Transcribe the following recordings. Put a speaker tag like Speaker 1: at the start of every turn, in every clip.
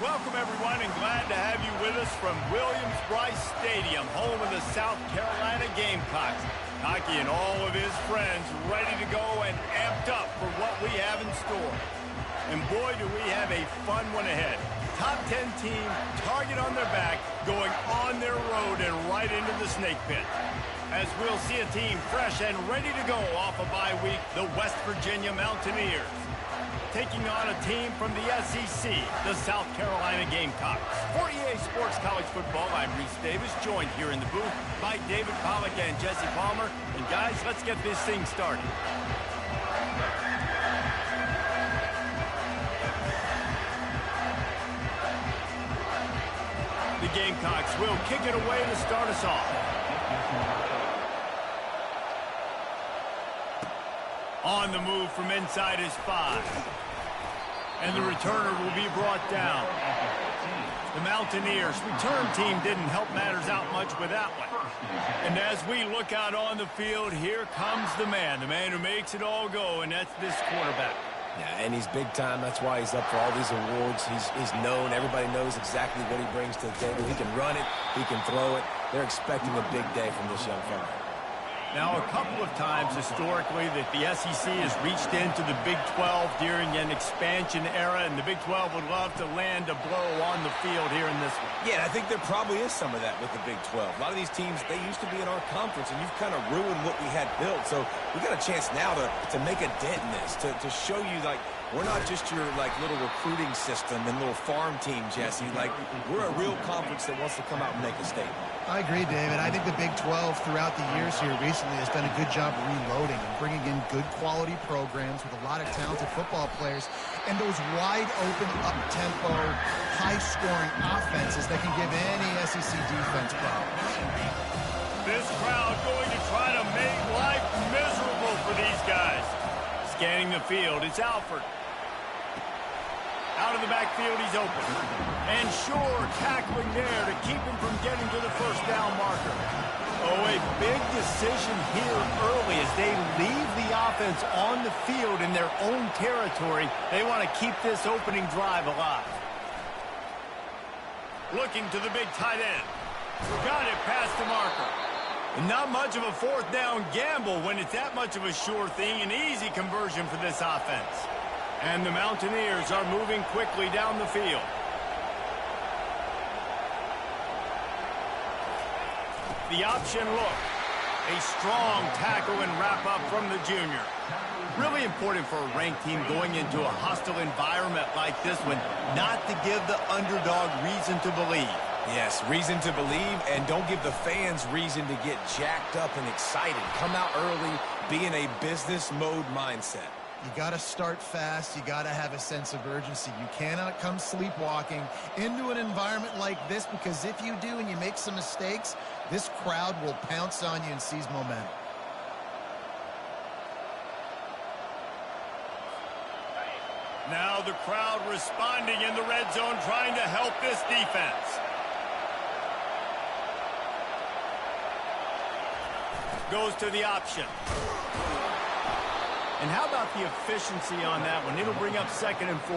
Speaker 1: Welcome, everyone, and glad to have you with us from Williams-Brice Stadium, home of the South Carolina Gamecocks. Hockey and all of his friends ready to go and amped up for what we have in store. And boy, do we have a fun one ahead. Top 10 team, target on their back, going on their road and right into the snake pit. As we'll see a team fresh and ready to go off a bye week, the West Virginia Mountaineers. Taking on a team from the SEC, the South Carolina Gamecocks. For EA Sports College Football, I'm Reese Davis, joined here in the booth by David Pollack and Jesse Palmer. And guys, let's get this thing started. The Gamecocks will kick it away to start us off. On the move from inside his 5. And the returner will be brought down. The Mountaineers' return team didn't help matters out much with that one. And as we look out on the field, here comes the man who makes it all go, and that's this quarterback.
Speaker 2: Yeah, and he's big time. That's why he's up for all these awards. He's known. Everybody knows exactly what he brings to the table. He can run it. He can throw it. They're expecting a big day from this young fella.
Speaker 1: Now, a couple of times historically that the SEC has reached into the Big 12 during an expansion era, and the Big 12 would love to land a blow on the field here in this one.
Speaker 2: Yeah, I think there probably is some of that with the Big 12. A lot of these teams, they used to be in our conference, and you've kind of ruined what we had built. So we got a chance now to make a dent in this, to show you, like, we're not just your, like, little recruiting system and little farm team, Jesse. Like, we're a real conference that wants to come out and make a statement.
Speaker 3: I agree, David. I think the Big 12 throughout the years here recently has done a good job reloading and bringing in good quality programs with a lot of talented football players and those wide open, up-tempo, high-scoring offenses that can give any SEC defense problems.
Speaker 1: This crowd going to try to make life miserable for these guys. Scanning the field, it's Alford. Out of the backfield, he's open. And sure, tackling there to keep him from getting to the first down marker. Oh, a big decision here early as they leave the offense on the field in their own territory. They want to keep this opening drive alive. Looking to the big tight end. Got it past the marker. And not much of a fourth down gamble when it's that much of a sure thing. An easy conversion for this offense. And the Mountaineers are moving quickly down the field. The option look. A strong tackle and wrap-up from the junior. Really important for a ranked team going into a hostile environment like this one, not to give the underdog reason to believe.
Speaker 2: Yes, reason to believe, and don't give the fans reason to get jacked up and excited. Come out early, be in a business mode mindset.
Speaker 3: You got to start fast. You got to have a sense of urgency. You cannot come sleepwalking into an environment like this, because if you do and you make some mistakes, this crowd will pounce on you and seize momentum.
Speaker 1: Now the crowd responding in the red zone, trying to help this defense. Goes to the option. And how about the efficiency on that one? It'll bring up 2nd and 4.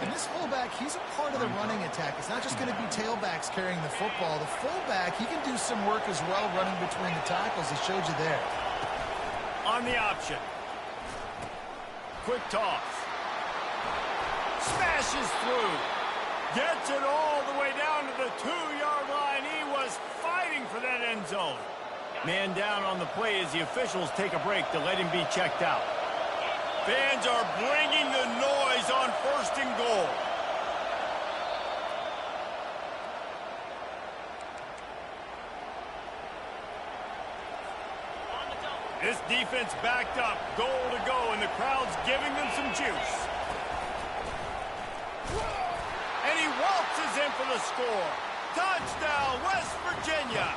Speaker 3: And this fullback, he's a part of the running attack. It's not just going to be tailbacks carrying the football. The fullback, he can do some work as well running between the tackles. He showed you there.
Speaker 1: On the option. Quick toss. Smashes through. Gets it all the way down to the 2-yard line. He was fighting for that end zone. Man down on the play as the officials take a break to let him be checked out. Fans are bringing the noise on 1st and goal. This defense backed up, goal to go, and the crowd's giving them some juice. And he waltzes in for the score. Touchdown, West Virginia.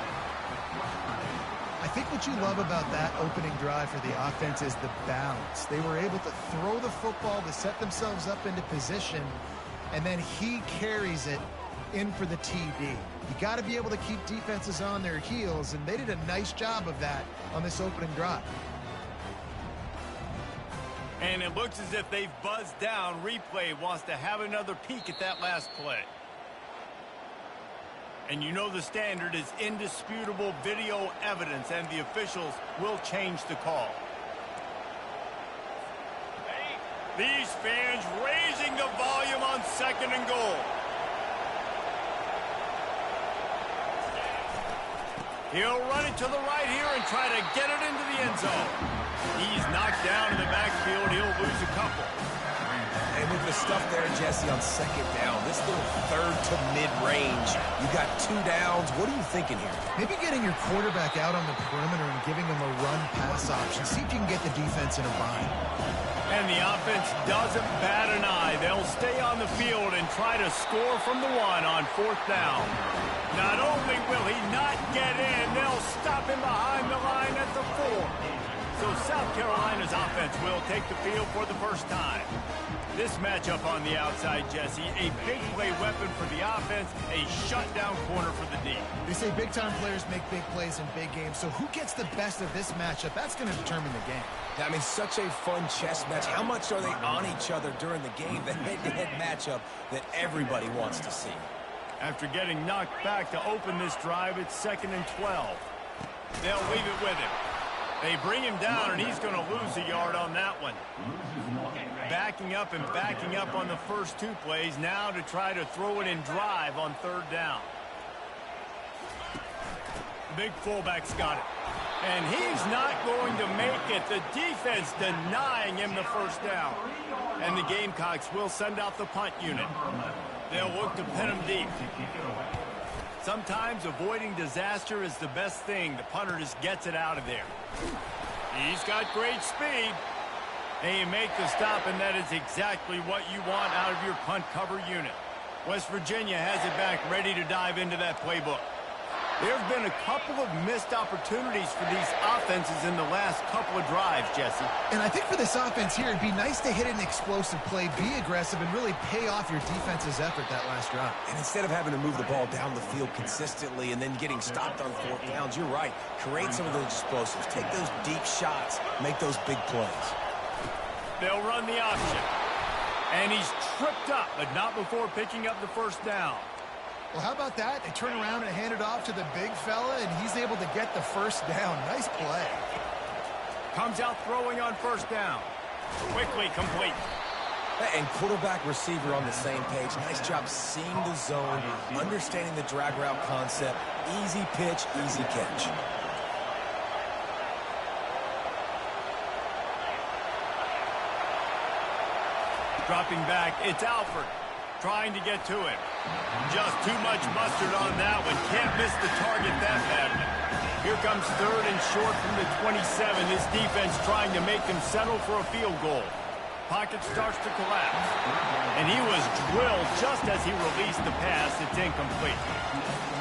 Speaker 3: I think what you love about that opening drive for the offense is the balance. They were able to throw the football to set themselves up into position, and then he carries it in for the TD. You got to be able to keep defenses on their heels, and they did a nice job of that on this opening drive.
Speaker 1: And it looks as if they've buzzed down. Replay wants to have another peek at that last play. And you know the standard is indisputable video evidence, and the officials will change the call. These fans raising the volume on 2nd and goal. He'll run it to the right here and try to get it into the end zone. He's knocked down in the backfield. He'll lose a couple.
Speaker 2: And with the stuff there, Jesse, on 2nd down, this little 3rd to mid-range, you got 2 downs. What are you thinking here?
Speaker 3: Maybe getting your quarterback out on the perimeter and giving him a run-pass option. See if you can get the defense in a bind.
Speaker 1: And the offense doesn't bat an eye. They'll stay on the field and try to score from the 1 on 4th down. Not only will he not get in, they'll stop him behind the line at the 4. So South Carolina's offense will take the field for the first time. This matchup on the outside, Jesse, a big play weapon for the offense, a shutdown corner for the D.
Speaker 3: They say big-time players make big plays in big games, so who gets the best of this matchup? That's going to determine the game.
Speaker 2: I mean, such a fun chess match. How much are they on each other during the game? The head-to-head matchup that everybody wants to see.
Speaker 1: After getting knocked back to open this drive, it's 2nd and 12. They'll leave it with him. They bring him down, and he's going to lose a yard on that one. Backing up and backing up on the first 2 plays, now to try to throw it in drive on 3rd down. The big fullback's got it. And he's not going to make it. The defense denying him the first down. And the Gamecocks will send out the punt unit. They'll look to pin him deep. Sometimes avoiding disaster is the best thing. The punter just gets it out of there. He's got great speed. And you make the stop, and that is exactly what you want out of your punt cover unit. West Virginia has it back, ready to dive into that playbook. There have been a couple of missed opportunities for these offenses in the last couple of drives, Jesse.
Speaker 3: And I think for this offense here, it'd be nice to hit an explosive play, be aggressive, and really pay off your defense's effort that last drive.
Speaker 2: And instead of having to move the ball down the field consistently and then getting stopped on 4th downs, you're right. Create some of those explosives. Take those deep shots. Make those big plays.
Speaker 1: They'll run the option. And he's tripped up, but not before picking up the first down.
Speaker 3: Well, how about that? They turn around and hand it off to the big fella, and he's able to get the first down. Nice play.
Speaker 1: Comes out throwing on 1st down. Quickly complete.
Speaker 2: And quarterback receiver on the same page. Nice job seeing the zone, understanding the drag route concept. Easy pitch, easy catch.
Speaker 1: Dropping back, it's Alford trying to get to him. Just too much mustard on that one. Can't miss the target that badly. Here comes 3rd and short from the 27. This defense trying to make them settle for a field goal. Pocket starts to collapse. And he was drilled just as he released the pass. It's incomplete.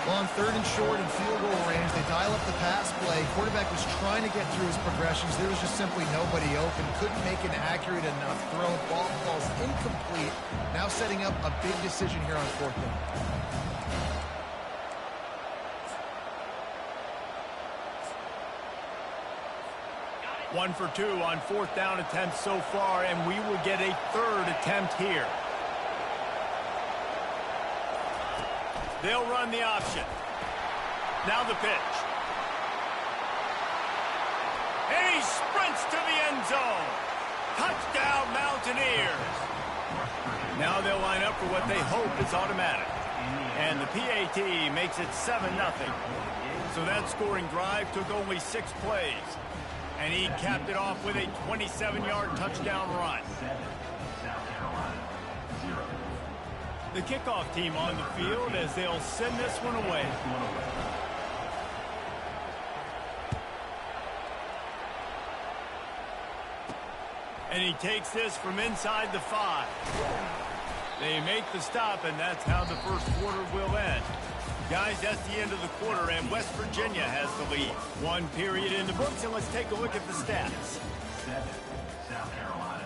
Speaker 3: Well, on 3rd and short and field goal range, they dial up the pass play. Quarterback was trying to get through his progressions. There was just simply nobody open. Couldn't make an accurate enough throw. Ball falls incomplete. Now setting up a big decision here on 4th down.
Speaker 1: One for 2 on 4th down attempts so far, and we will get a 3rd attempt here. They'll run the option. Now the pitch. And he sprints to the end zone. Touchdown, Mountaineers. Now they'll line up for what they hope is automatic. And the PAT makes it 7-0. So that scoring drive took only 6 plays. And he capped it off with a 27-yard touchdown run. The kickoff team on the field as they'll send this one away. And he takes this from inside the 5. They make the stop, and that's how the first quarter will end. Guys, that's the end of the quarter, and West Virginia has the lead. 1 period in the books, and let's take a look at the stats.
Speaker 4: 7, South Carolina.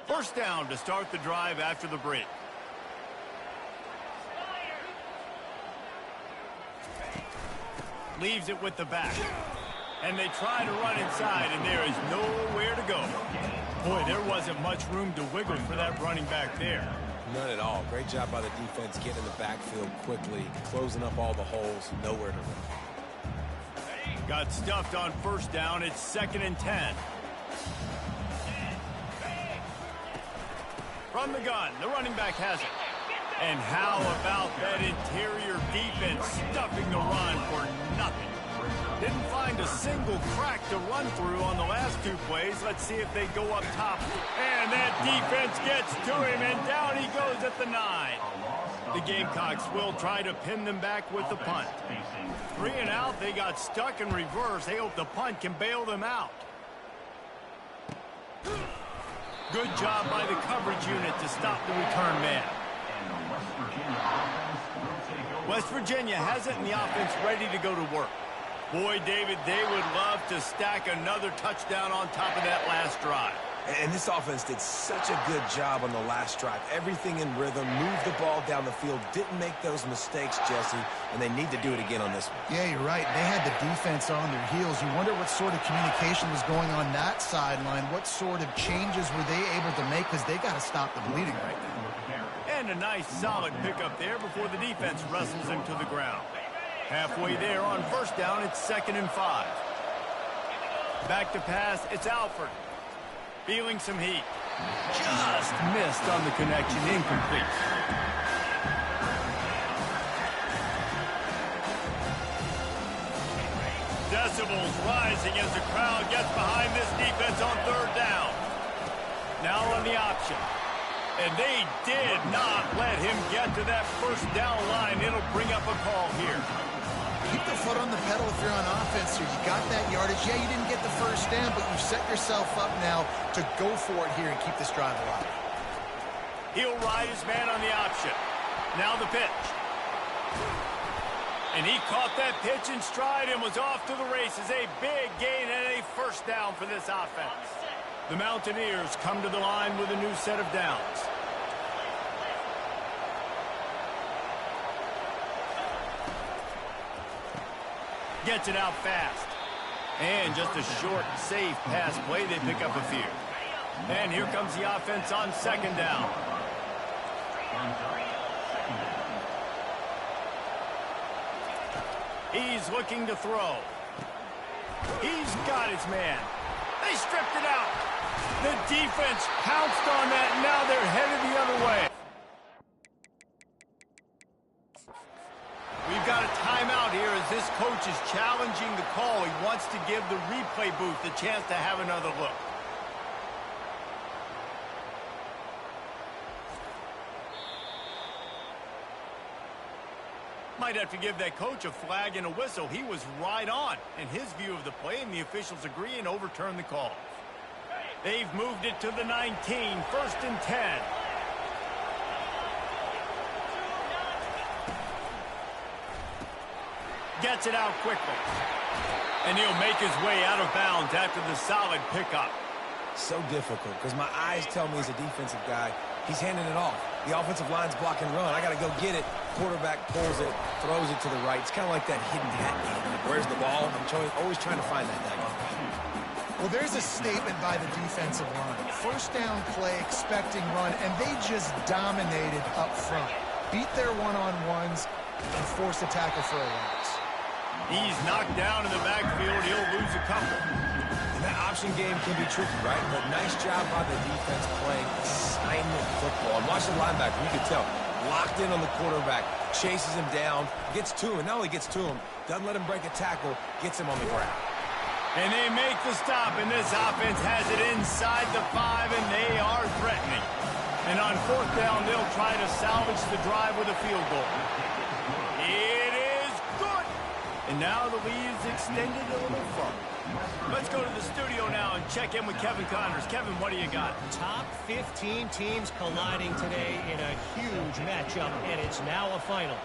Speaker 1: First down to start the drive after the break. Leaves it with the back. And they try to run inside, and there is nowhere to go. Boy, there wasn't much room to wiggle for that running back there.
Speaker 2: None at all. Great job by the defense getting in the backfield quickly, closing up all the holes, nowhere to run.
Speaker 1: Got stuffed on first down. It's 2nd and 10. From the gun, the running back has it. And how about that interior defense stuffing the run for nothing? Didn't find a single crack to run through on the last 2 plays. Let's see if they go up top. And that defense gets to him, and down he goes at the 9. The Gamecocks will try to pin them back with the punt. 3 and out, they got stuck in reverse. They hope the punt can bail them out. Good job by the coverage unit to stop the return man. West Virginia has it, and the offense ready to go to work. Boy, David, they would love to stack another touchdown on top of that last drive.
Speaker 2: And this offense did such a good job on the last drive. Everything in rhythm, moved the ball down the field, didn't make those mistakes, Jesse, and they need to do it again on this one.
Speaker 3: Yeah, you're right. They had the defense on their heels. You wonder what sort of communication was going on that sideline. What sort of changes were they able to make, because they got to stop the bleeding right now.
Speaker 1: And a nice solid pickup there before the defense wrestles him to the ground. Halfway there on first down, it's 2nd and 5. Back to pass, it's Alford. Feeling some heat. Just missed on the connection, incomplete. Decibels rising as the crowd gets behind this defense on 3rd down. Now on the option. And they did not let him get to that first down line. It'll bring up a call here.
Speaker 3: Keep the foot on the pedal if you're on offense here. You got that yardage. Yeah, you didn't get the first down, but you've set yourself up now to go for it here and keep this drive alive.
Speaker 1: He'll ride his man on the option. Now the pitch. And he caught that pitch in stride and was off to the races. A big gain and a first down for this offense. The Mountaineers come to the line with a new set of downs. Gets it out fast. And just a short, safe pass play. They pick up a few. And here comes the offense on 2nd down. He's looking to throw. He's got his man. They stripped it out. The defense pounced on that, and now they're headed the other way. We've got a timeout here as this coach is challenging the call. He wants to give the replay booth a chance to have another look. Might have to give that coach a flag and a whistle. He was right on in his view of the play, and the officials agree and overturn the call. They've moved it to the 19, 1st and 10. Gets it out quickly. And he'll make his way out of bounds after the solid pickup.
Speaker 2: So difficult, because my eyes tell me as a defensive guy, he's handing it off. The offensive line's block and run. I got to go get it. Quarterback pulls it, throws it to the right. It's kind of like that hidden hat game. Like, where's the ball? I'm always trying to find that guy.
Speaker 3: Well, there's a statement by the defensive line. First down play, expecting run, and they just dominated up front. Beat their one-on-ones and forced a tackle for a loss.
Speaker 1: He's knocked down in the backfield. He'll lose a couple.
Speaker 2: And that option game can be tricky, right? But nice job by the defense playing assignment football. And watch the linebacker. You can tell. Locked in on the quarterback. Chases him down. Gets to him. Not only gets to him, doesn't let him break a tackle. Gets him on the ground.
Speaker 1: And they make the stop, and this offense has it inside the 5, and they are threatening. And on 4th down, they'll try to salvage the drive with a field goal. It is good. And now the lead is extended a little further. Let's go to the studio now and check in with Kevin Connors. Kevin, what do you got?
Speaker 5: Top 15 teams colliding today in a huge matchup, and it's now a final.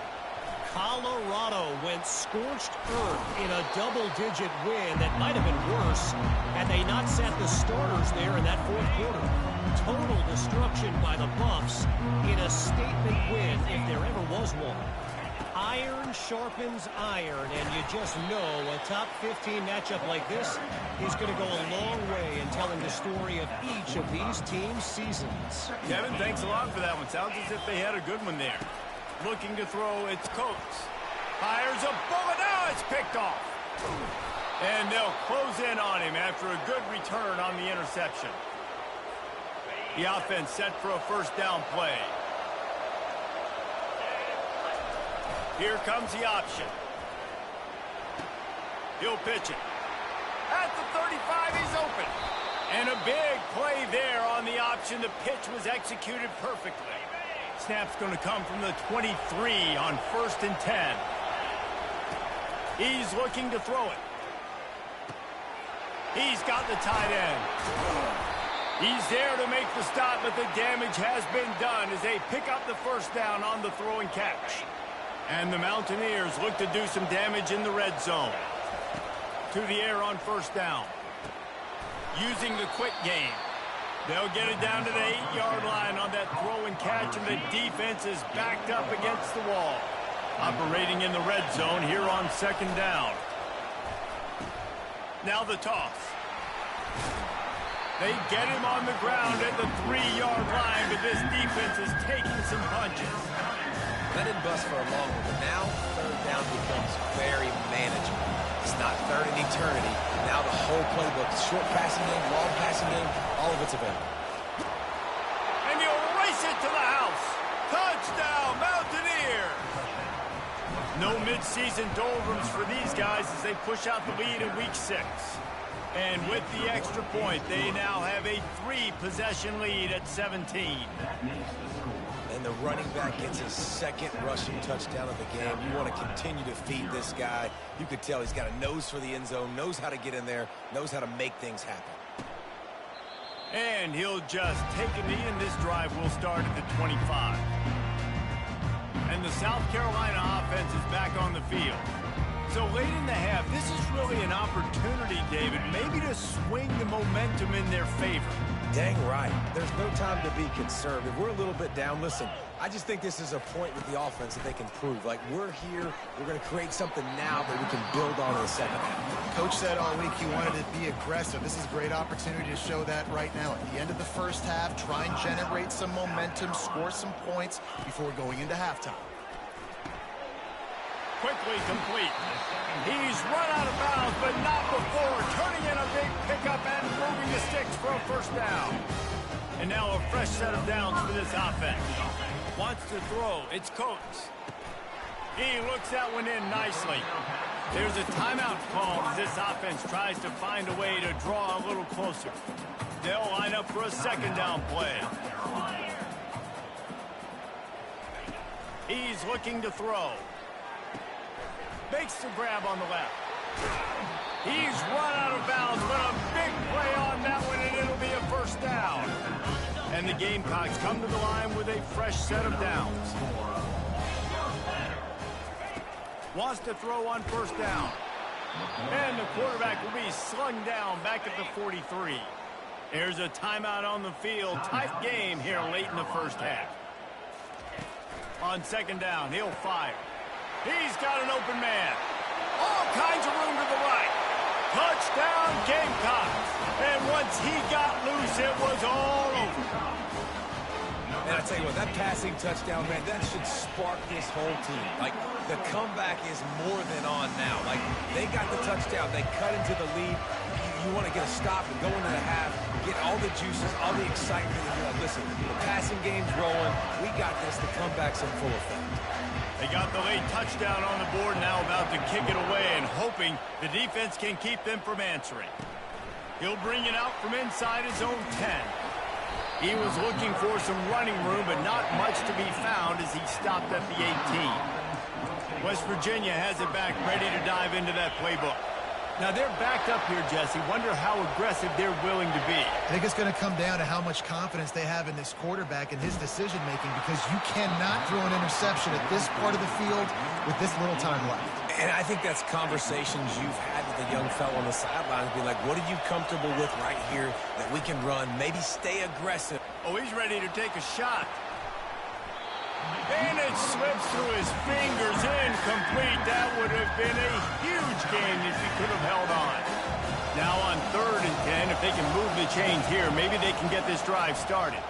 Speaker 5: Colorado went scorched earth in a double-digit win that might have been worse had they not set the starters there in that 4th quarter. total destruction by the Buffs in a statement win if there ever was one. Iron sharpens iron, and you just know a top 15 matchup like this is going to go a long way in telling the story of each of these teams' seasons.
Speaker 1: Kevin, thanks a lot for that one. Sounds as if they had a good one there. Looking to throw, it's Coates. Fires a bullet. Now it's picked off. And they'll close in on him after a good return on the interception. The offense set for a first down play. Here comes the option. He'll pitch it. At the 35, he's open. And a big play there on the option. The pitch was executed perfectly. Snap's going to come from the 23 on 1st and 10. He's looking to throw it. He's got the tight end. He's there to make the stop, but the damage has been done as they pick up the first down on the throw and catch. And the Mountaineers look to do some damage in the red zone. To the air on first down. Using the quick game. They'll get it down to the 8-yard line on that throw and catch, and the defense is backed up against the wall. Operating in the red zone here on second down. Now the toss. They get him on the ground at the 3-yard line, but this defense is taking some punches.
Speaker 2: That didn't bust for a long one, but now third down becomes very manageable. It's not third in eternity. Now the whole playbook, short passing game, long passing game, all of it's available.
Speaker 1: And you'll race it to the house. Touchdown, Mountaineers! No midseason doldrums for these guys as they push out the lead in Week 6. And with the extra point, they now have a 3-possession lead at 17.
Speaker 2: And the running back gets his second rushing touchdown of the game. You want to continue to feed this guy. You could tell he's got a nose for the end zone, knows how to get in there, knows how to make things happen.
Speaker 1: And he'll just take a knee, and this drive will start at the 25. And the South Carolina offense is back on the field. So late in the half, this is really an opportunity, David, maybe to swing the momentum in their favor.
Speaker 2: Dang right. There's no time to be conservative. We're a little bit down. Listen, I just think this is a point with the offense that they can prove. Like, we're here, we're going to create something now that we can build on in the second half.
Speaker 3: Coach said all week he wanted to be aggressive. This is a great opportunity to show that right now. At the end of the first half, try and generate some momentum, score some points before going into halftime.
Speaker 1: Quickly complete. He's run out of bounds, but not before turning in a big pickup and moving the sticks for a first down. And now a fresh set of downs for this offense. Wants to throw. It's Coates. He looks that one in nicely. There's a timeout call as this offense tries to find a way to draw a little closer. They'll line up for a second down play. He's looking to throw. Makes the grab on the left. He's run out of bounds, but a big play on that one, and it'll be a first down. And the Gamecocks come to the line with a fresh set of downs. Wants to throw on first down. And the quarterback will be slung down back at the 43. There's a timeout on the field. Tight game here late in the first half. On second down, he'll fire. He's got an open man. All kinds of room to the right. Touchdown, Gamecocks. And once he got loose, it was all over.
Speaker 2: And I tell you what, that passing touchdown, man, that should spark this whole team. Like, the comeback is more than on now. Like, they got the touchdown. They cut into the lead. You want to get a stop and go into the half, get all the juices, all the excitement, and be like, listen, the passing game's rolling. We got this. The comeback's in full effect.
Speaker 1: They got the late touchdown on the board, now about to kick it away and hoping the defense can keep them from answering. He'll bring it out from inside his own 10. He was looking for some running room, but not much to be found as he stopped at the 18. West Virginia has it back, ready to dive into that playbook. Now they're backed up here, Jesse. Wonder how aggressive they're willing to be.
Speaker 3: I think it's going to come down to how much confidence they have in this quarterback and his decision-making, because you cannot throw an interception at this part of the field with this little time left.
Speaker 2: And I think that's conversations you've had with a young fellow on the sidelines. Be like, what are you comfortable with right here that we can run? Maybe stay aggressive.
Speaker 1: Oh, he's ready to take a shot. And it slips through his fingers, incomplete. That would have been a huge game if he could have held on. Now on 3rd and 10, if they can move the chains here, maybe they can get this drive started.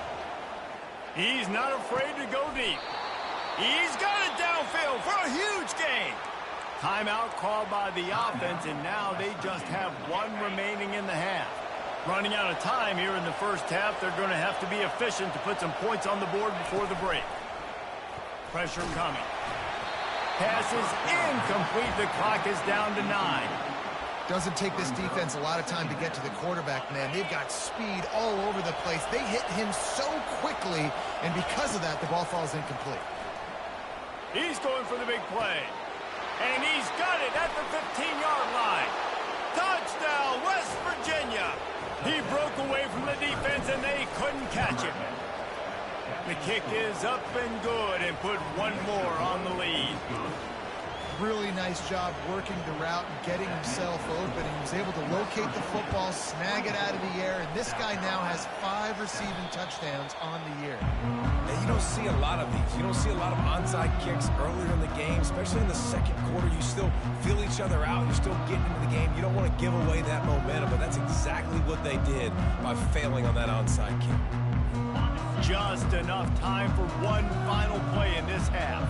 Speaker 1: He's not afraid to go deep. He's got it downfield for a huge gain. Timeout called by the offense, and now they just have 1 remaining in the half. Running out of time here in the first half, they're going to have to be efficient to put some points on the board before the break. Pressure coming. Pass is incomplete. The clock is down to 9.
Speaker 3: Doesn't take this defense a lot of time to get to the quarterback, man. They've got speed all over the place. They hit him so quickly, and because of that, the ball falls incomplete.
Speaker 1: He's going for the big play. And he's got it at the 15-yard line. Touchdown, West Virginia. He broke away from the defense, and they couldn't catch him. The kick is up and good, and put 1 more on the lead.
Speaker 3: Really nice job working the route and getting himself open. He was able to locate the football, snag it out of the air, and this guy now has 5 receiving touchdowns on the year.
Speaker 2: And you don't see a lot of these. You don't see a lot of onside kicks earlier in the game, especially in the second quarter. You still feel each other out. You're still getting into the game. You don't want to give away that momentum, but that's exactly what they did by failing on that onside kick.
Speaker 1: Just enough time for 1 final play in this half.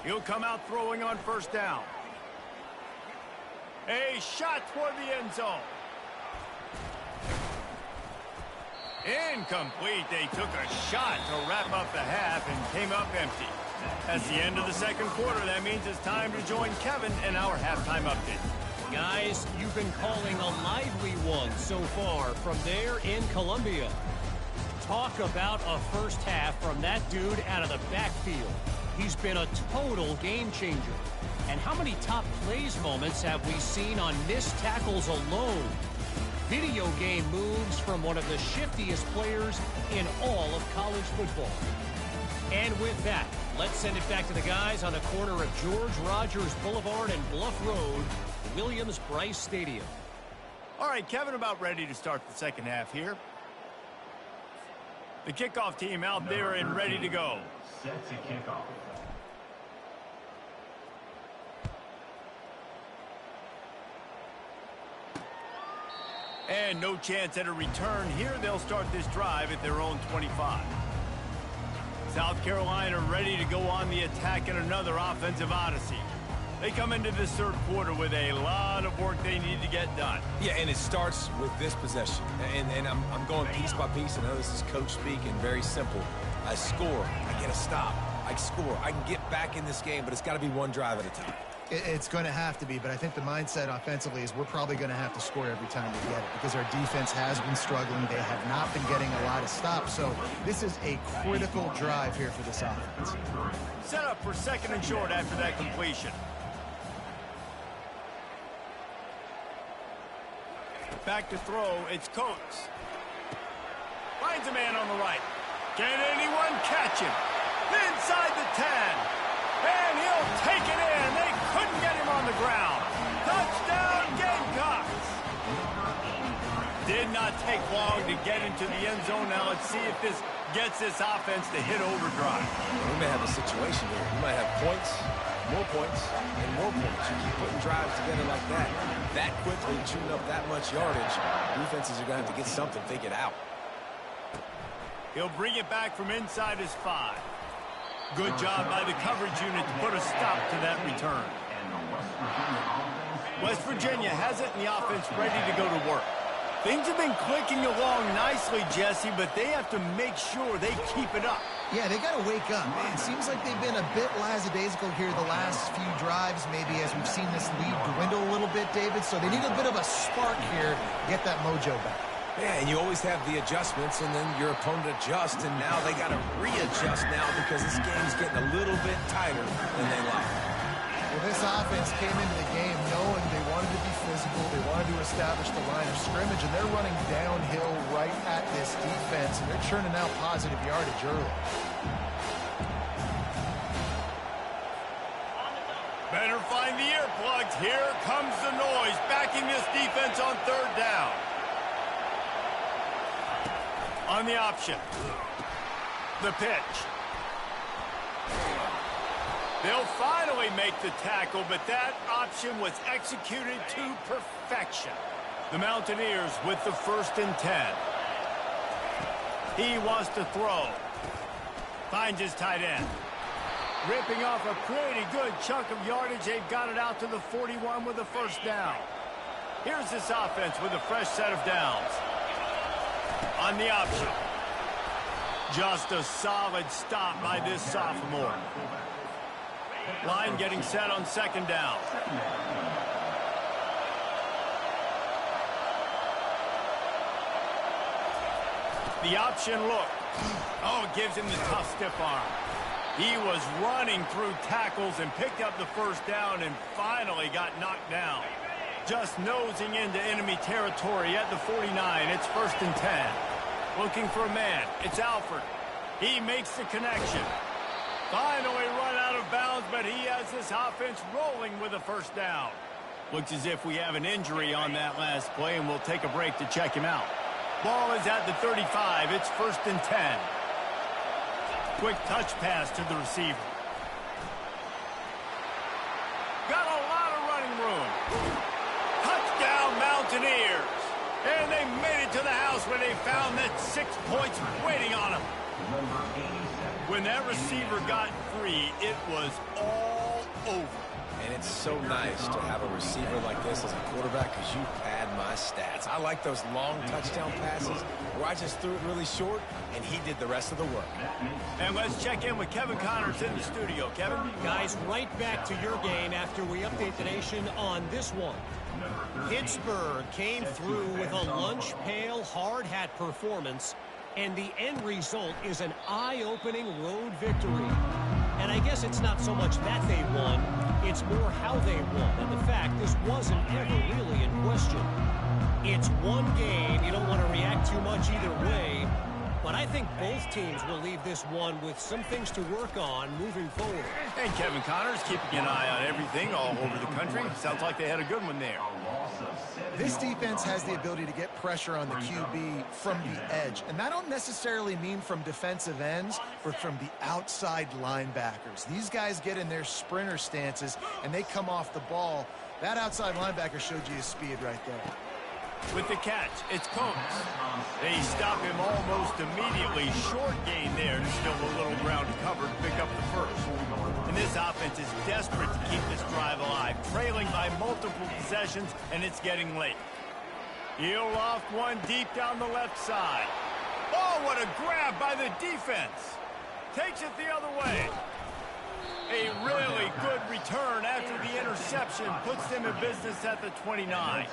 Speaker 1: He'll come out throwing on 1st down. A shot toward the end zone. Incomplete. They took a shot to wrap up the half and came up empty. That's the end of the second quarter. That means it's time to join Kevin in our halftime update.
Speaker 5: Guys, you've been calling a lively one so far from there in Columbia. Talk about a first half from that dude out of the backfield. He's been a total game changer. And how many top plays moments have we seen on missed tackles alone? Video game moves from one of the shiftiest players in all of college football. And with that, let's send it back to the guys on the corner of George Rogers Boulevard and Bluff Road, Williams-Brice Stadium.
Speaker 1: All right, Kevin, about ready to start the second half here. The kickoff team out there and ready to go.
Speaker 4: Set to kickoff.
Speaker 1: And no chance at a return here. They'll start this drive at their own 25. South Carolina ready to go on the attack in another offensive odyssey. They come into this third quarter with a lot of work they need to get done.
Speaker 2: Yeah, and it starts with this possession. And I'm going piece by piece. I know this is coach speak and very simple. I score. I get a stop. I score. I can get back in this game, but it's got to be 1 drive at a time.
Speaker 3: It's going to have to be, but I think the mindset offensively is we're probably going to have to score every time we get it because our defense has been struggling. They have not been getting a lot of stops, so this is a critical drive here for this offense.
Speaker 1: Set up for 2nd and short after that completion. Back to throw, it's Coates. Finds a man on the right. Can anyone catch him? Inside the 10. And he'll take it in. They couldn't get him on the ground. Touchdown, Gamecocks. Did not take long to get into the end zone. Now let's see if this gets this offense to hit overdrive.
Speaker 2: We may have a situation here. We might have points, and more points. You keep putting drives together like that quickly, shooting up that much yardage. Defenses are going to have to get something figured out.
Speaker 1: He'll bring it back from inside his 5. Good job by the coverage unit to put a stop to that return. West Virginia has it in the offense ready to go to work. Things have been clicking along nicely, Jesse, but they have to make sure they keep it up.
Speaker 3: Yeah, they got to wake up. It seems like they've been a bit lackadaisical here the last few drives, maybe as we've seen this lead dwindle a little bit, David. So they need a bit of a spark here to get that mojo back.
Speaker 2: Yeah, and you always have the adjustments, and then your opponent adjusts, and now they got to readjust now because this game's getting a little bit tighter than they like.
Speaker 3: Well, this offense came into the game knowing they wanted to be physical, they wanted to establish the line of scrimmage, and they're running downhill right at this defense, and they're churning out positive yardage early.
Speaker 1: Better find the earplugs. Here comes the noise, backing this defense on third down. On the option. The pitch. They'll finally make the tackle, but that option was executed to perfection. The Mountaineers with the 1st and 10. He wants to throw. Finds his tight end. Ripping off a pretty good chunk of yardage. They've got it out to the 41 with a 1st down. Here's this offense with a fresh set of downs. On the option. Just a solid stop by this sophomore. Line getting set on 2nd down. The option look. Oh, it gives him the tough stiff arm. He was running through tackles and picked up the 1st down and finally got knocked down. Just nosing into enemy territory at the 49. It's 1st and 10. Looking for a man. It's Alford. He makes the connection. Finally run out of bounds, but he has this offense rolling with a 1st down. Looks as if we have an injury on that last play, and we'll take a break to check him out. Ball is at the 35. It's 1st and 10. Quick touch pass to the receiver. Got a lot of running room. Touchdown, Mountaineers. And they made it to the house where they found that 6 points waiting on them. When that receiver got free, it was all over.
Speaker 2: And it's so nice to have a receiver like this as a quarterback because you pad my stats. I like those long touchdown passes where I just threw it really short and he did the rest of the work.
Speaker 1: And let's check in with Kevin Connors in the studio. Kevin?
Speaker 5: Guys, right back to your game after we update the nation on this one. Pittsburgh came through with a lunch pail hard hat performance, and the end result is an eye-opening road victory. And I guess it's not so much that they won, it's more how they won. And the fact, this wasn't ever really in question. It's one game. You don't want to react too much either way. But I think both teams will leave this one with some things to work on moving forward.
Speaker 1: And Kevin Connors keeping an eye on everything all over the country. Sounds like they had a good one there.
Speaker 3: This defense has the ability to get pressure on the QB from the edge. And that don't necessarily mean from defensive ends, but from the outside linebackers. These guys get in their sprinter stances, and they come off the ball. That outside linebacker showed you his speed right there.
Speaker 1: With the catch, it's Coates. They stop him almost immediately. Short gain there. Still a little ground covered to pick up the 1st. And this offense is desperate to keep this drive alive. Trailing by multiple possessions, and it's getting late. He'll loft one deep down the left side. Oh, what a grab by the defense. Takes it the other way. A really good return after the interception puts them in business at the 29.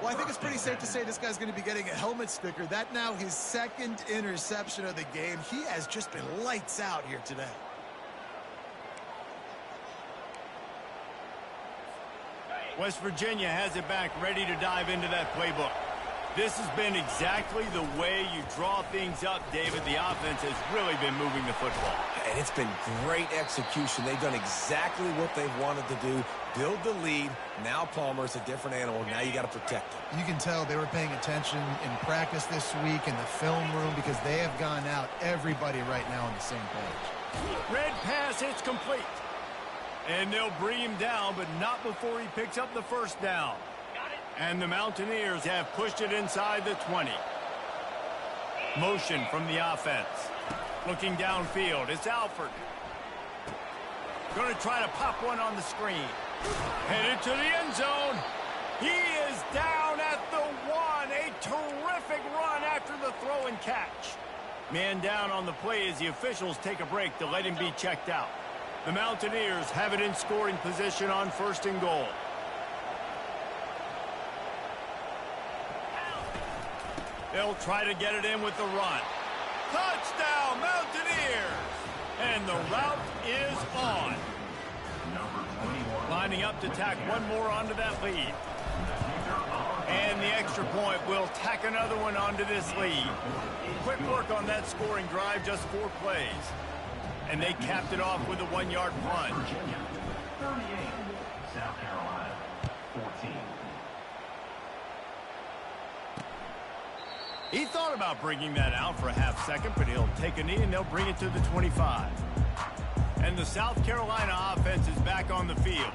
Speaker 3: Well, I think it's pretty safe to say this guy's going to be getting a helmet sticker. That now his 2nd interception of the game. He has just been lights out here today.
Speaker 1: West Virginia has it back, ready to dive into that playbook. This has been exactly the way you draw things up, David. The offense has really been moving the football.
Speaker 2: And it's been great execution. They've done exactly what they've wanted to do. Build the lead. Now Palmer's a different animal. Now you got to protect him.
Speaker 3: You can tell they were paying attention in practice this week in the film room because they have gone out, everybody right now on the same page.
Speaker 1: Red pass, it's complete. And they'll bring him down, but not before he picks up the 1st down. And the Mountaineers have pushed it inside the 20. Motion from the offense. Looking downfield, it's Alford. Going to try to pop one on the screen. Headed to the end zone. He is down at the 1. A terrific run after the throw and catch. Man down on the play as the officials take a break to let him be checked out. The Mountaineers have it in scoring position on 1st and goal. They'll try to get it in with the run. Touchdown, Mountaineers! And the route is on. Lining up to tack one more onto that lead. And the extra point will tack another one onto this lead. Quick work on that scoring drive, just 4 plays. And they capped it off with a 1-yard plunge.
Speaker 4: 38, South Carolina, 14.
Speaker 1: He thought about bringing that out for a half second, but he'll take a knee and they'll bring it to the 25. And the South Carolina offense is back on the field.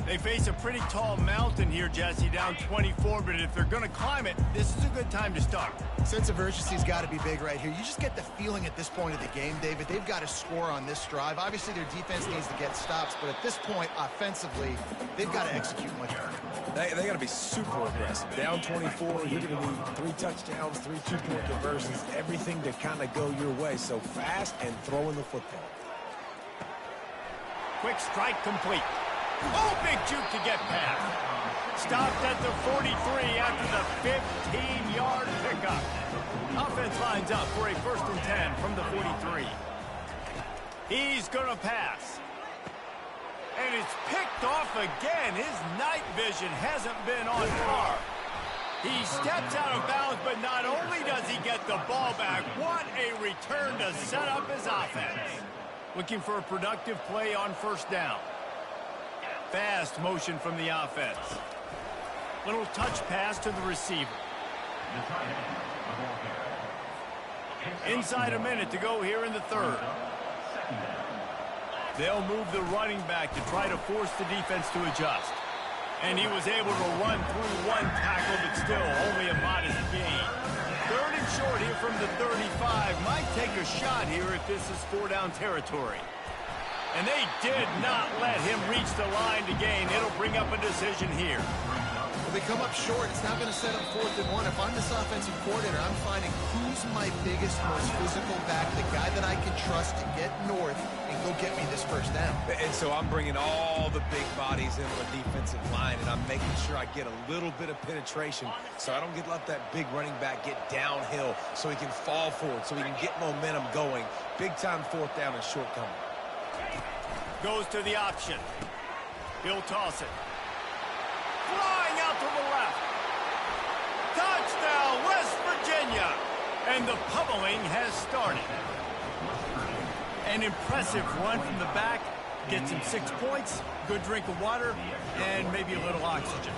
Speaker 1: They face a pretty tall mountain here, Jesse, down 24, but if they're going to climb it, this is a good time to start.
Speaker 3: Sense of urgency's got to be big right here. You just get the feeling at this point of the game, David, they've got to score on this drive. Obviously, their defense needs to get stops, but at this point, offensively, they've got to execute much better.
Speaker 2: They got to be super aggressive. Down 24, you're going to need 3 touchdowns, 3 two-point conversions, everything to kind of go your way. So fast and throwing the football.
Speaker 1: Quick strike complete. Oh, big juke to get past. Stopped at the 43 after the 15-yard pickup. Offense lines up for a 1st and 10 from the 43. He's going to pass. And it's picked off again. His night vision hasn't been on par. He steps out of bounds, but not only does he get the ball back, what a return to set up his offense. Looking for a productive play on 1st down. Fast motion from the offense. Little touch pass to the receiver. Inside a minute to go here in the 3rd. They'll move the running back to try to force the defense to adjust. And he was able to run through 1 tackle, but still only a modest gain. 3rd and short here from the 35. Might take a shot here if this is 4-down territory. And they did not let him reach the line to gain. It'll bring up a decision here.
Speaker 3: Well, they come up short. It's now going to set up 4th and 1. If I'm this offensive coordinator, I'm finding who's my biggest, most physical back, the guy that I can trust to get north and go get me this 1st down.
Speaker 2: And so I'm bringing all the big bodies in the defensive line, and I'm making sure I get a little bit of penetration so I don't let that big running back get downhill so he can fall forward, so he can get momentum going. Big-time 4th down and short coming.
Speaker 1: Goes to the option. He'll toss it. Flying out to the left. Touchdown, West Virginia. And the pummeling has started. An impressive run from the back. Gets him 6 points, good drink of water, and maybe a little oxygen.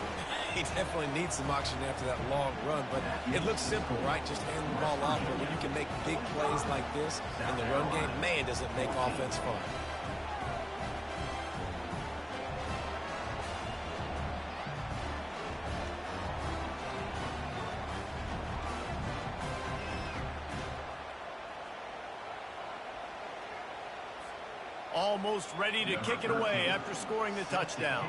Speaker 2: He definitely needs some oxygen after that long run, but it looks simple, right? Just hand the ball off, but when you can make big plays like this in the run game, man, does it make offense fun.
Speaker 1: Almost ready to kick it away after scoring the touchdown.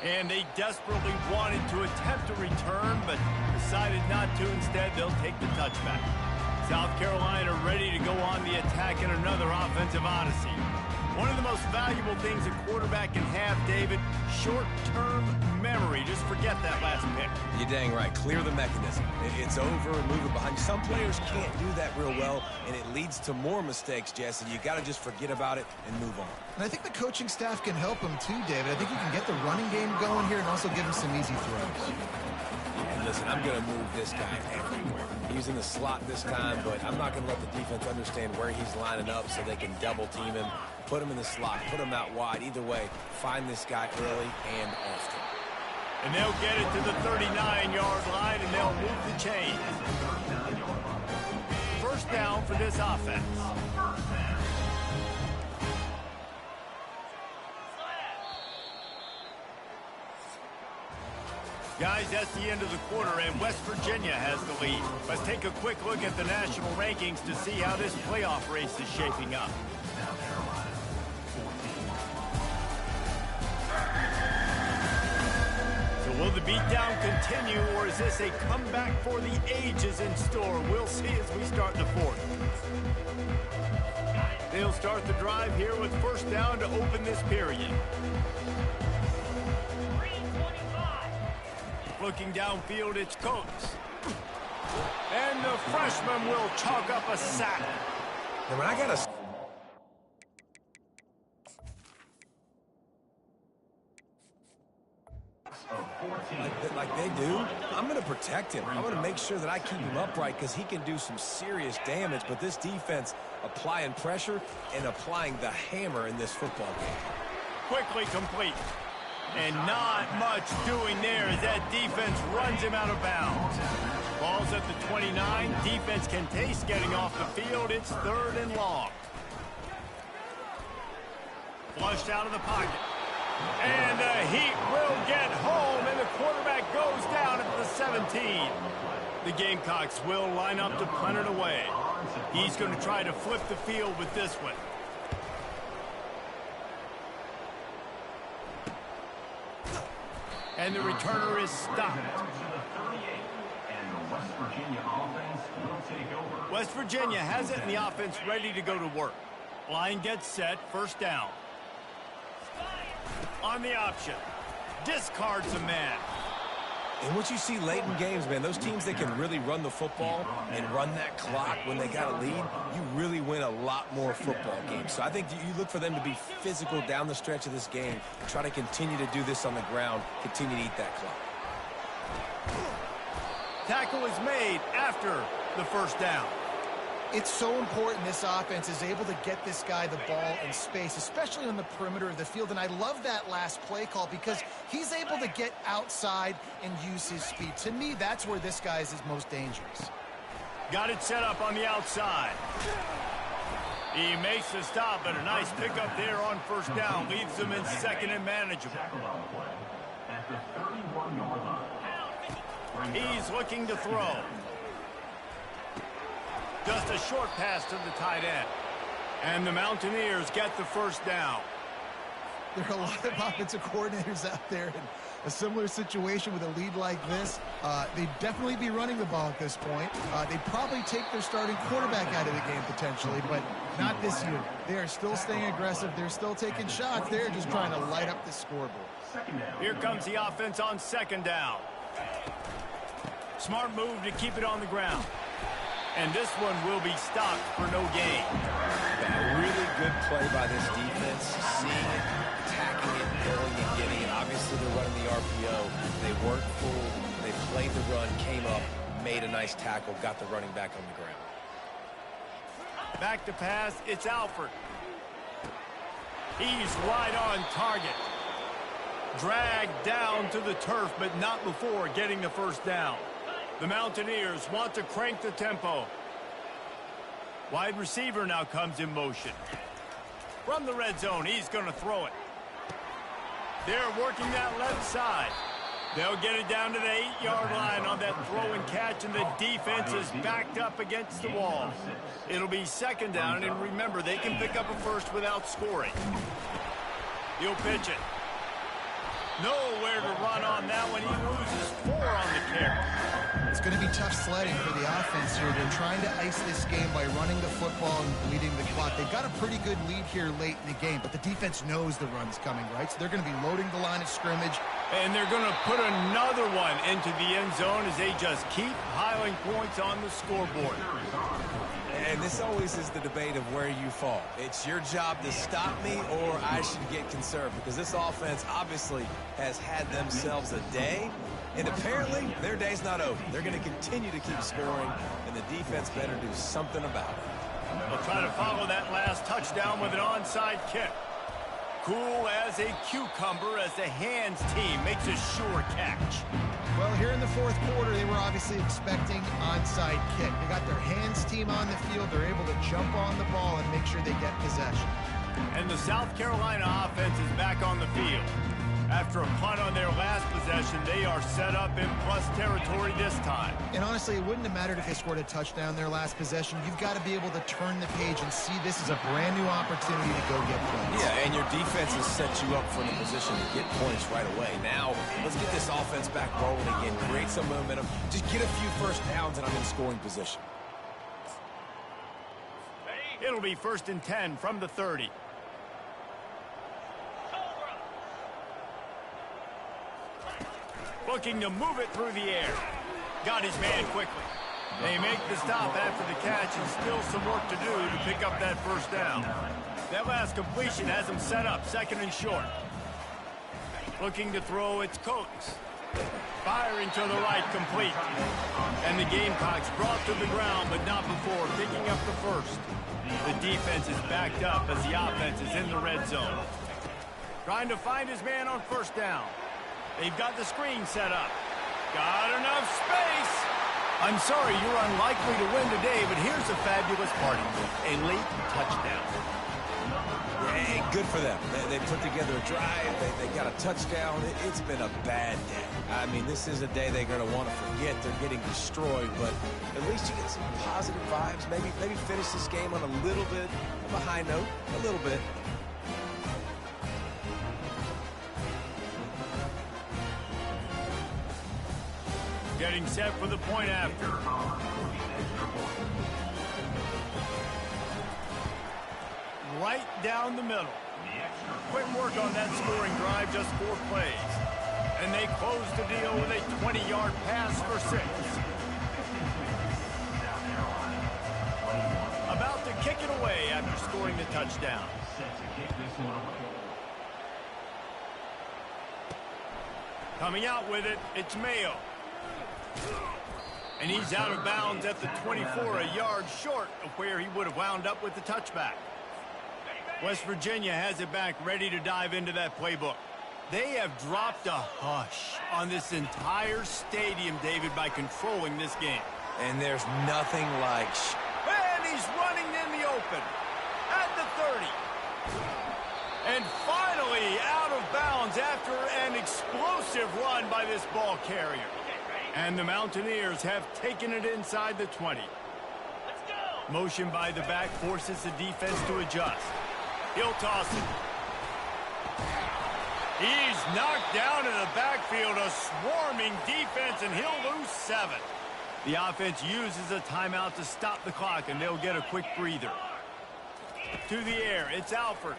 Speaker 1: And they desperately wanted to attempt a return, but decided not to. Instead, they'll take the touchback. South Carolina ready to go on the attack in another offensive odyssey. One of the most valuable things a quarterback can have, David, short-term memory. Just forget that last pick.
Speaker 2: You're dang right. Clear the mechanism. It's over, move it behind you. Some players can't do that real well, and it leads to more mistakes, Jesse. You got to just forget about it and move on.
Speaker 3: And I think the coaching staff can help him too, David. I think you can get the running game going here and also give him some easy throws.
Speaker 2: And listen, I'm going to move this guy everywhere. He's in the slot this time, but I'm not going to let the defense understand where he's lining up so they can double team him, put him in the slot, put him out wide. Either way, find this guy early and often.
Speaker 1: And they'll get it to the 39-yard line, and they'll move the chain. 1st down for this offense. Guys, that's the end of the quarter, and West Virginia has the lead. Let's take a quick look at the national rankings to see how this playoff race is shaping up. So will the beatdown continue, or is this a comeback for the ages in store? We'll see as we start the 4th. They'll start the drive here with 1st down to open this period. Looking downfield, it's Coates. And the freshman will chalk up a sack.
Speaker 2: And when I got a...
Speaker 4: Of
Speaker 2: like they do, I'm going to protect him. I'm going to make sure that I keep him upright because he can do some serious damage. But this defense applying pressure and applying the hammer in this football game.
Speaker 1: Quickly complete. And not much doing there as that defense runs him out of bounds. Ball's at the 29. Defense can taste getting off the field. It's 3rd and long. Flushed out of the pocket. And the Heat will get home, and the quarterback goes down at the 17. The Gamecocks will line up to punt it away. He's going to try to flip the field with this one. And the returner is stopped. West Virginia has it, and the offense ready to go to work. Line gets set, 1st down. On the option. Discards a man.
Speaker 2: And what you see late in games, man, those teams that can really run the football and run that clock when they got a lead, you really win a lot more football games. So I think you look for them to be physical down the stretch of this game, try to continue to do this on the ground, continue to eat that clock.
Speaker 1: Tackle is made after the 1st down.
Speaker 3: It's so important this offense is able to get this guy the ball in space, especially on the perimeter of the field. And I love that last play call because he's able to get outside and use his speed. To me, that's where this guy is his most dangerous.
Speaker 1: Got it set up on the outside. He makes the stop, but a nice pickup there on 1st down. Leaves them in 2nd and manageable. He's looking to throw. Just a short pass to the tight end. And the Mountaineers get the 1st down.
Speaker 3: There are a lot of offensive coordinators out there in a similar situation with a lead like this. They'd definitely be running the ball at this point. They'd probably take their starting quarterback out of the game potentially, but not this year. They are still staying aggressive. They're still taking shots. They're just trying to light up the scoreboard.
Speaker 1: Here comes the offense on 2nd down. Smart move to keep it on the ground. And this one will be stopped for no gain.
Speaker 2: A really good play by this defense, seeing it, attacking it, going and getting it. Obviously, they're running the RPO. They weren't fooled. They played the run, came up, made a nice tackle, got the running back on the ground.
Speaker 1: Back to pass, it's Alford. He's right on target. Dragged down to the turf, but not before getting the 1st down. The Mountaineers want to crank the tempo. Wide receiver now comes in motion. From the red zone, he's going to throw it. They're working that left side. They'll get it down to the 8-yard line on that throw and catch, and the defense is backed up against the wall. It'll be 2nd down, and remember, they can pick up a 1st without scoring. He'll pitch it. Nowhere to run on that one. He loses 4 on the carry.
Speaker 3: It's going to be tough sledding for the offense here. They're trying to ice this game by running the football and bleeding the clock. They've got a pretty good lead here late in the game, but the defense knows the run's coming, right? So they're going to be loading the line of scrimmage.
Speaker 1: And they're going to put another one into the end zone as they just keep piling points on the scoreboard.
Speaker 2: And this always is the debate of where you fall. It's your job to stop me or I should get conserved, because this offense obviously has had themselves a day, and apparently their day's not over. They're going to continue to keep scoring, and the defense better do something about it.
Speaker 1: They'll try to follow that last touchdown with an onside kick. Cool as a cucumber as the hands team makes a sure catch.
Speaker 3: Well, here in the 4th quarter, they were obviously expecting onside kick. They got their hands team on the field. They're able to jump on the ball and make sure they get possession.
Speaker 1: And the South Carolina offense is back on the field. After a punt on their last possession, they are set up in plus territory this time.
Speaker 3: And honestly, it wouldn't have mattered if they scored a touchdown their last possession. You've got to be able to turn the page and see this as a brand new opportunity to go get points.
Speaker 2: Yeah, and your defense has set you up for the position to get points right away. Now, let's get this offense back rolling again, create some momentum, just get a few 1st downs, and I'm in scoring position.
Speaker 1: It'll be 1st and 10 from the 30. Looking to move it through the air. Got his man quickly. They make the stop after the catch, and still some work to do to pick up that 1st down. That last completion has them set up 2nd and short. Looking to throw, it's Coates. Firing to the right, complete. And the Gamecocks brought to the ground, but not before picking up the first. The defense is backed up as the offense is in the red zone. Trying to find his man on first down. They've got the screen set up. Got enough space. I'm sorry you're unlikely to win today, but here's a fabulous party. A late touchdown.
Speaker 2: Hey, good for them. They put together a drive. They got a touchdown. It's been a bad day. I mean, this is a day they're going to want to forget. They're getting destroyed, but at least you get some positive vibes. Maybe finish this game on a little bit of a high note. A little bit.
Speaker 1: Getting set for the point after. Right down the middle. Quick work on that scoring drive, just 4 plays. And they close the deal with a 20-yard pass for 6. About to kick it away after scoring the touchdown. Coming out with it, it's Mayo. And he's out of bounds at the 24, a yard short of where he would have wound up with the touchback. West Virginia has it back, ready to dive into that playbook. They have dropped a hush on this entire stadium, David, by controlling this game.
Speaker 2: And there's nothing like...
Speaker 1: And he's running in the open at the 30. And finally out of bounds after an explosive run by this ball carrier. And the Mountaineers have taken it inside the 20. Motion by the back forces the defense to adjust. He'll toss it. He's knocked down in the backfield, a swarming defense, and he'll lose 7. The offense uses a timeout to stop the clock, and they'll get a quick breather. To the air, it's Alford.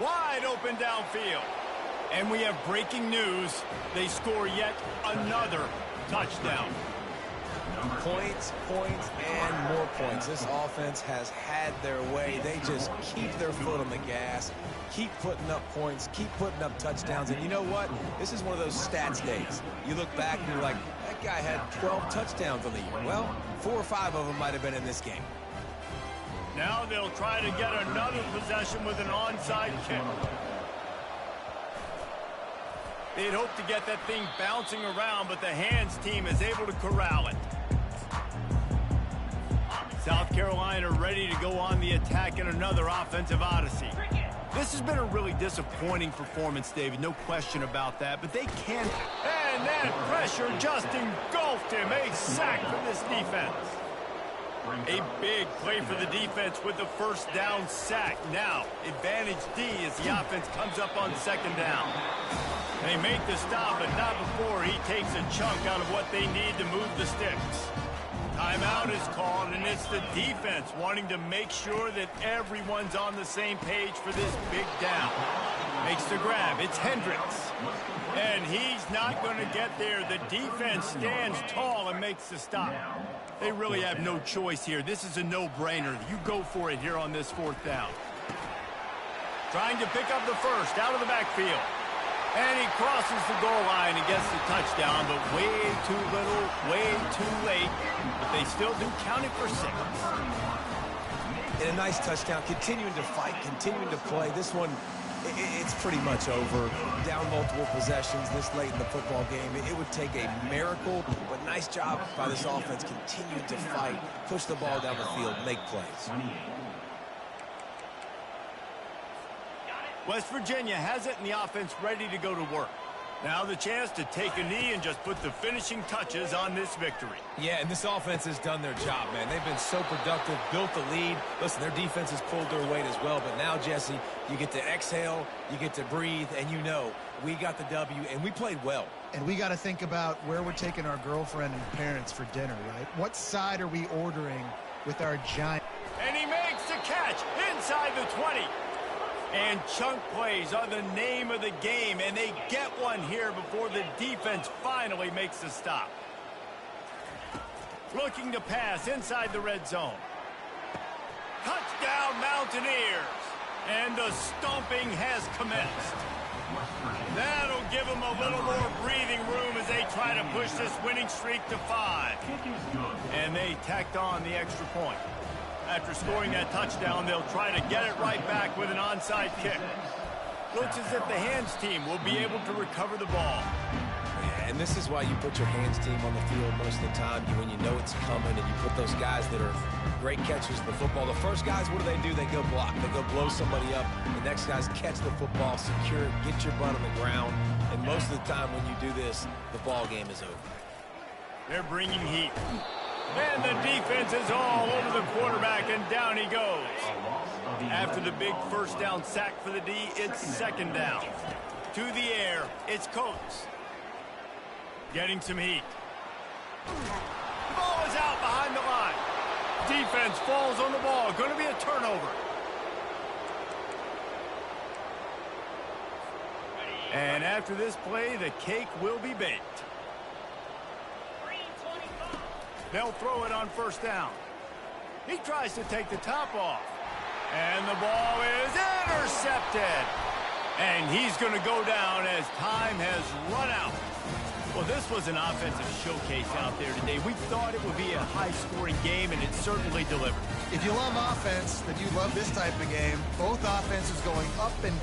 Speaker 1: Wide open downfield. And we have breaking news. They score yet another touchdown.
Speaker 2: Points, and more points. This offense has had their way. They just keep their foot on the gas, keep putting up points, keep putting up touchdowns. And you know what? This is one of those stats days. You look back and you're like, that guy had 12 touchdowns on the year. Well, 4 or 5 of them might have been in this game.
Speaker 1: Now they'll try to get another possession with an onside kick. They'd hope to get that thing bouncing around, but the hands team is able to corral it. South Carolina ready to go on the attack in another offensive odyssey. This has been a really disappointing performance, David, no question about that, but they can't. And that pressure just engulfed him. A sack for this defense. A big play for the defense with the first down sack. Now, advantage D as the offense comes up on second down. They make the stop, but not before he takes a chunk out of what they need to move the sticks. Timeout is called, and it's the defense wanting to make sure that everyone's on the same page for this big down. Makes the grab. It's Hendricks. And he's not going to get there. The defense stands tall and makes the stop. They really have no choice here. This is a no-brainer. You go for it here on this 4th down. Trying to pick up the first out of the backfield. And he crosses the goal line and gets the touchdown, but way too little, way too late. But they still do count it for 6.
Speaker 2: And a nice touchdown, continuing to fight, continuing to play. This one, it's pretty much over. Down multiple possessions this late in the football game. It would take a miracle, but nice job by this offense continuing to fight, push the ball down the field, make plays.
Speaker 1: West Virginia has it, and the offense ready to go to work. Now the chance to take a knee and just put the finishing touches on this victory.
Speaker 2: Yeah, and this offense has done their job, man. They've been so productive, built the lead. Listen, their defense has pulled their weight as well, but now, Jesse, you get to exhale, you get to breathe, and you know we got the W, and we played well.
Speaker 3: And we got to think about where we're taking our girlfriend and parents for dinner, right? What side are we ordering with our giant?
Speaker 1: And he makes the catch inside the 20. And chunk plays are the name of the game, and they get one here before the defense finally makes the stop. Looking to pass inside the red zone. Touchdown, Mountaineers! And the stomping has commenced. them a little more breathing room as they try to push this winning streak to 5. And they tacked on the extra point. After scoring that touchdown, they'll try to get it right back with an onside kick. Looks as if the hands team will be able to recover the ball.
Speaker 2: And this is why you put your hands team on the field most of the time, when you know it's coming, and you put those guys that are great catchers of the football. The first guys, what do? They go block. They go blow somebody up. The next guys catch the football, secure it, get your butt on the ground. And most of the time when you do this, the ball game is over.
Speaker 1: They're bringing heat. And the defense is all over the quarterback, and down he goes. After the big first down sack for the D, it's second down. To the air, it's Coates. Getting some heat. The ball is out behind the line. Defense falls on the ball. Going to be a turnover. And after this play, the cake will be baked. They'll throw it on first down. He tries to take the top off. And the ball is intercepted. And he's going to go down as time has run out. Well, this was an offensive showcase out there today. We thought it would be a high-scoring game, and it certainly delivered.
Speaker 3: If you love offense, then you love this type of game. Both offenses going up and